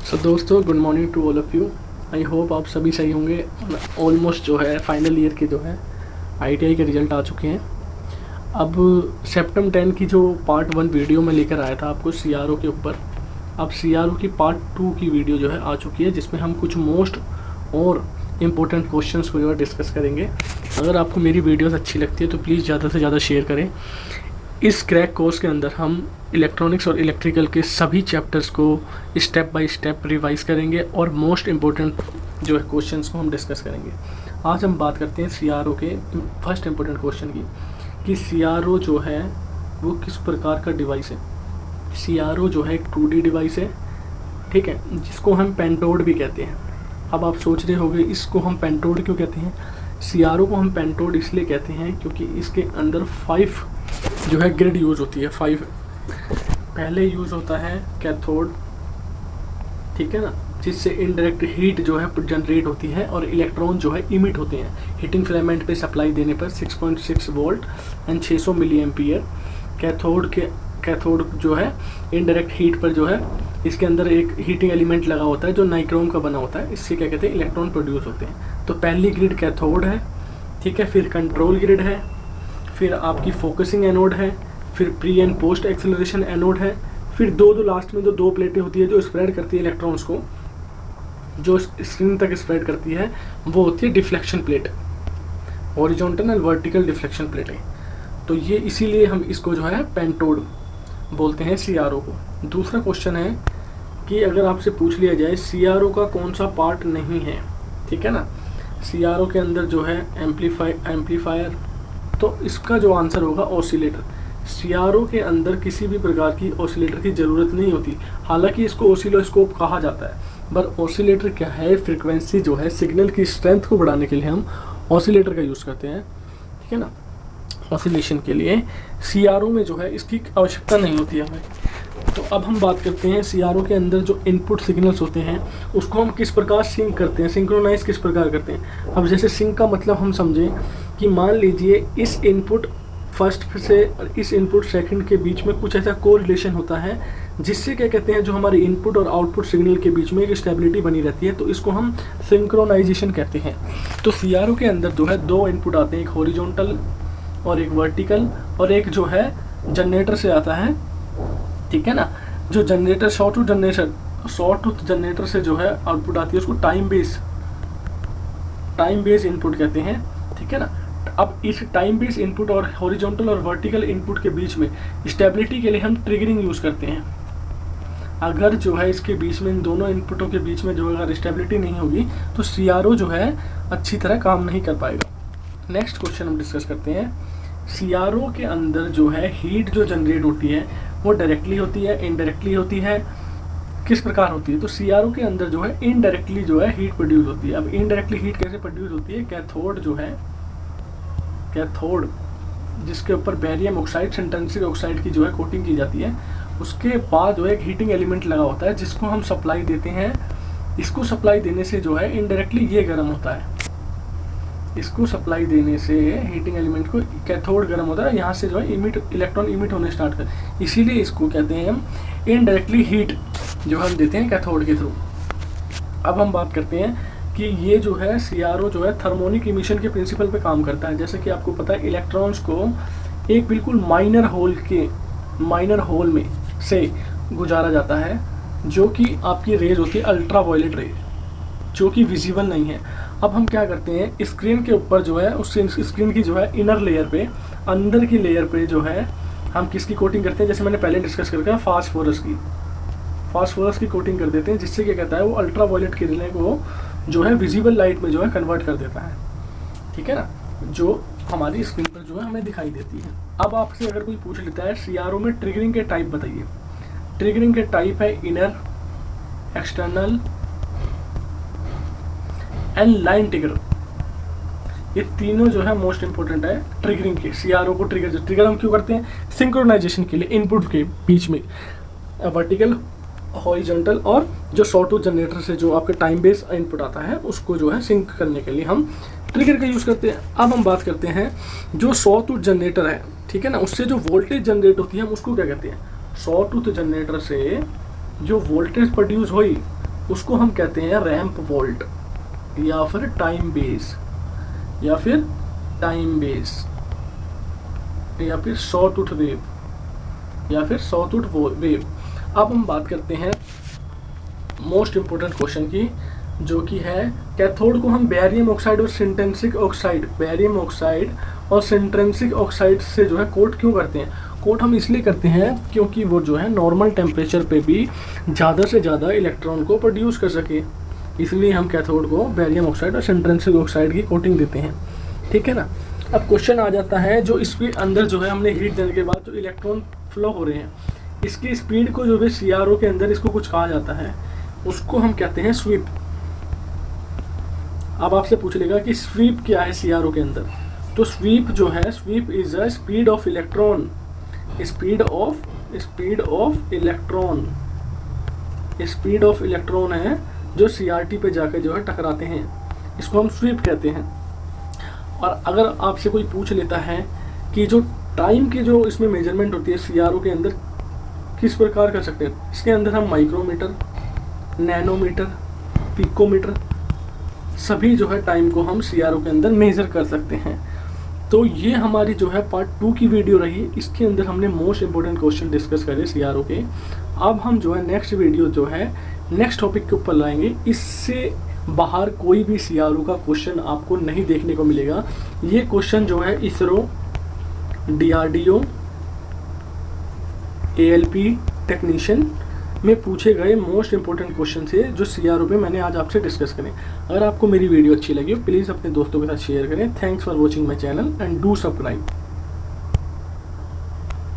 सो दोस्तों, good morning to all of you. I hope आप सभी सही होंगे। ऑलमोस्ट जो है फाइनल ईयर के जो है आईटीआई के रिज़ल्ट आ चुके हैं। अब सेप्टेम्बर 10 की जो पार्ट 1 वीडियो में लेकर आया था आपको सीआरओ के ऊपर, अब सीआरओ की पार्ट 2 की वीडियो जो है आ चुकी है, जिसमें हम कुछ मोस्ट और इम्पोर्टेंट क्वेश्चंस को जो है डिस्कस करेंगे। अगर आपको मेरी वीडियोस अच्छी लगती है तो प्लीज़ ज़्यादा से ज़्यादा शेयर करें। इस क्रैक कोर्स के अंदर हम इलेक्ट्रॉनिक्स और इलेक्ट्रिकल के सभी चैप्टर्स को स्टेप बाय स्टेप रिवाइज करेंगे और मोस्ट इम्पोर्टेंट जो है क्वेश्चंस को हम डिस्कस करेंगे। आज हम बात करते हैं सीआरओ के फर्स्ट इम्पोर्टेंट क्वेश्चन की, कि सीआरओ जो है वो किस प्रकार का डिवाइस है। सीआरओ जो है एक 2D डिवाइस है, ठीक है, जिसको हम पेंटोड भी कहते हैं। अब आप सोच रहे होंगे इसको हम पेंटोड क्यों कहते हैं। सीआरओ को हम पेंटोड इसलिए कहते हैं क्योंकि इसके अंदर 5 जो है ग्रिड यूज़ होती है। 5 पहले यूज़ होता है कैथोड, ठीक है ना, जिससे इनडायरेक्ट हीट जो है जनरेट होती है और इलेक्ट्रॉन जो है इमिट होते हैं हीटिंग फिलामेंट पे सप्लाई देने पर 6.6 volt and 600 milliampere. Cathode जो है इनडायरेक्ट हीट पर जो है इसके अंदर एक हीटिंग एलिमेंट लगा होता है जो नाइक्रोम का बना होता है, इससे क्या कहते हैं इलेक्ट्रॉन प्रोड्यूस होते हैं। तो पहली ग्रिड कैथोड है, ठीक है, फिर कंट्रोल ग्रिड है, फिर आपकी फोकसिंग एनोड है, फिर pre and post acceleration anode है, फिर दो लास्ट में जो 2 प्लेटें होती है जो स्प्रेड करती है इलेक्ट्रॉन्स को, जो स्क्रीन तक स्प्रेड करती है, वो होती है deflection plate, horizontal and vertical deflection प्लेटें। तो ये इसीलिए हम इसको जो है पेंटोड बोलते हैं सीआरओ को। दूसरा क्वेश्चन है कि अगर आपसे पूछ लिया जाए सीआरओ का कौन सा पार्ट नहीं है, ठीक है ना, सीआरओ के अंदर जो है एम्पलीफायर, तो इसका जो आंसर होगा ऑसिलेटर। सीआरओ के अंदर किसी भी प्रकार की ऑसिलेटर की ज़रूरत नहीं होती, हालांकि इसको ऑसिलोस्कोप कहा जाता है, पर ऑसिलेटर क्या है, फ्रीक्वेंसी जो है सिग्नल की स्ट्रेंथ को बढ़ाने के लिए हम ऑसिलेटर का यूज़ करते हैं, ठीक है ना, ऑसिलेशन के लिए। सीआरओ में जो है इसकी आवश्यकता नहीं होती है हमें। तो अब हम बात करते हैं सीआरओ के अंदर जो इनपुट सिग्नल्स होते हैं उसको हम किस प्रकार सिंक करते हैं, सिंक्रोनाइज किस प्रकार करते हैं। अब जैसे सिंक का मतलब हम समझें कि मान लीजिए इस इनपुट फर्स्ट से और इस इनपुट सेकंड के बीच में कुछ ऐसा कोरिलेशन होता है जिससे क्या कहते हैं, जो हमारे इनपुट और आउटपुट सिग्नल के बीच में एक स्टेबिलिटी बनी रहती है, तो इसको हम सिंक्रोनाइजेशन कहते हैं। तो सीआरओ के अंदर जो है 2 इनपुट आते हैं, एक हॉरिजॉन्टल और एक वर्टिकल, और एक जो है जनरेटर से आता है, ठीक है ना। जो जनरेटर शॉर्ट टूथ जनरेटर से जो है आउटपुट आती है उसको टाइम बेस इनपुट कहते हैं, ठीक है ना। अब इस टाइम बेस इनपुट और हॉरिजॉन्टल और वर्टिकल इनपुट के बीच में स्टेबिलिटी के लिए हम ट्रिगरिंग यूज़ करते हैं। अगर जो है इसके बीच में, इन दोनों इनपुटों के बीच में जो अगर स्टेबिलिटी नहीं होगी तो सीआरओ जो है अच्छी तरह काम नहीं कर पाएगा। नेक्स्ट क्वेश्चन हम डिस्कस करते हैं, सीआरओ के अंदर जो है हीट जो जनरेट होती है वो डायरेक्टली होती है, इनडायरेक्टली होती है, किस प्रकार होती है। तो सीआरओ के अंदर जो है इनडायरेक्टली जो है हीट प्रोड्यूस होती है। अब इनडायरेक्टली हीट कैसे प्रोड्यूस होती है, कैथोड जो है, कैथोड जिसके ऊपर बेरियम ऑक्साइड सिंटैक्सिक ऑक्साइड की जो है कोटिंग की जाती है, उसके बाद जो है एक हीटिंग एलिमेंट लगा होता है जिसको हम सप्लाई देते हैं। इसको सप्लाई देने से जो है इनडायरेक्टली ये गर्म होता है, इसको सप्लाई देने से हीटिंग एलिमेंट को कैथोड गर्म होता है, यहाँ से जो है इलेक्ट्रॉन इमिट होने स्टार्ट कर, इसीलिए इसको कहते हैं हम इनडायरेक्टली हीट जो हम देते हैं कैथोड के थ्रू। अब हम बात करते हैं कि ये जो है सीआरओ जो है थर्मोनिक इमिशन के प्रिंसिपल पे काम करता है। जैसे कि आपको पता है इलेक्ट्रॉन्स को एक बिल्कुल माइनर होल में से गुजारा जाता है, जो कि आपकी रेज होती है अल्ट्रा वायलेट रेज, जो कि विजिबल नहीं है। अब हम क्या करते हैं, स्क्रीन के ऊपर जो है उस स्क्रीन की जो है इनर लेयर पे, अंदर की लेयर पे जो है हम किसकी कोटिंग करते हैं, जैसे मैंने पहले डिस्कस करके फास्फोरस की कोटिंग कर देते हैं, जिससे क्या कहता है वो अल्ट्रा वायलेट किरणें को जो है विजिबल लाइट में जो है कन्वर्ट कर देता है, ठीक है ना, जो हमारी स्क्रीन पर जो है हमें दिखाई देती है। अब आपसे अगर कोई पूछ लेता है सीआरओ में ट्रिगरिंग के टाइप बताइए, ट्रिगरिंग के टाइप है inner, external and line trigger. ये तीनों जो है मोस्ट इंपॉर्टेंट है ट्रिगरिंग के। सीआरओ को ट्रिगर हम क्यों करते हैं, सिंक्रोनाइजेशन के लिए, इनपुट के बीच में वर्टिकल, हॉरिजॉन्टल और जो शॉर्ट जनरेटर से जो आपके टाइम बेस इनपुट आता है उसको जो है सिंक करने के लिए हम ट्रिगर का यूज़ करते हैं। अब हम बात करते हैं जो शॉर्ट जनरेटर है, ठीक है ना, उससे जो वोल्टेज जनरेट होती है हम उसको क्या कहते हैं, शॉर्ट जनरेटर से जो वोल्टेज प्रोड्यूस हुई उसको हम कहते हैं रैंप वोल्ट, या फिर टाइम बेस, या फिर टाइम बेस, या फिर सॉटूथ वेव, या फिर सॉटूथ वेव। अब हम बात करते हैं मोस्ट इंपोर्टेंट क्वेश्चन की, जो कि है कैथोड को हम बैरियम ऑक्साइड और सिंट्रिंसिक ऑक्साइड, बैरियम ऑक्साइड और सिंट्रिंसिक ऑक्साइड से जो है कोट क्यों करते हैं। कोट हम इसलिए करते हैं क्योंकि वो जो है नॉर्मल टेम्परेचर पे भी ज़्यादा से ज़्यादा इलेक्ट्रॉन को प्रोड्यूस कर सके, इसलिए हम कैथोड को बैरियम ऑक्साइड और सिंट्रिंसिक ऑक्साइड की कोटिंग देते हैं। ठीक है ना। अब क्वेश्चन आ जाता है, जो इसके अंदर जो है हमने हीट देने के बाद जो इलेक्ट्रॉन फ्लो हो रहे हैं, इसकी स्पीड को जो है CRO के अंदर इसको कुछ कहा जाता है, उसको हम कहते हैं स्वीप। अब आपसे पूछ लेगा कि स्वीप क्या है CRO के अंदर, तो स्वीप जो है, sweep is a speed of electron, speed of electron, speed of electron है जो CRT पे जाकर जो है टकराते हैं, इसको हम स्वीप कहते हैं। और अगर आपसे कोई पूछ लेता है कि जो टाइम की जो इसमें मेजरमेंट होती है CRO के अंदर, किस प्रकार कर सकते हैं, इसके अंदर हम माइक्रोमीटर, नैनोमीटर, पिकोमीटर, सभी जो है टाइम को हम CRO के अंदर मेजर कर सकते हैं। तो ये हमारी जो है पार्ट 2 की वीडियो रही, इसके अंदर हमने मोस्ट इंपोर्टेंट क्वेश्चन डिस्कस करे CRO के। अब हम जो है नेक्स्ट वीडियो जो है नेक्स्ट टॉपिक के ऊपर लाएंगे, इससे बाहर कोई भी CRO का क्वेश्चन आपको नहीं देखने को मिलेगा। ये क्वेश्चन जो है इसरो, DRDO, ALP टेक्नीशियन में पूछे गए मोस्ट इंपोर्टेंट क्वेश्चन से, जो CRO पे मैंने आज आपसे डिस्कस करें। अगर आपको मेरी वीडियो अच्छी लगी हो, प्लीज़ अपने दोस्तों के साथ शेयर करें। Thanks for watching my channel and do subscribe.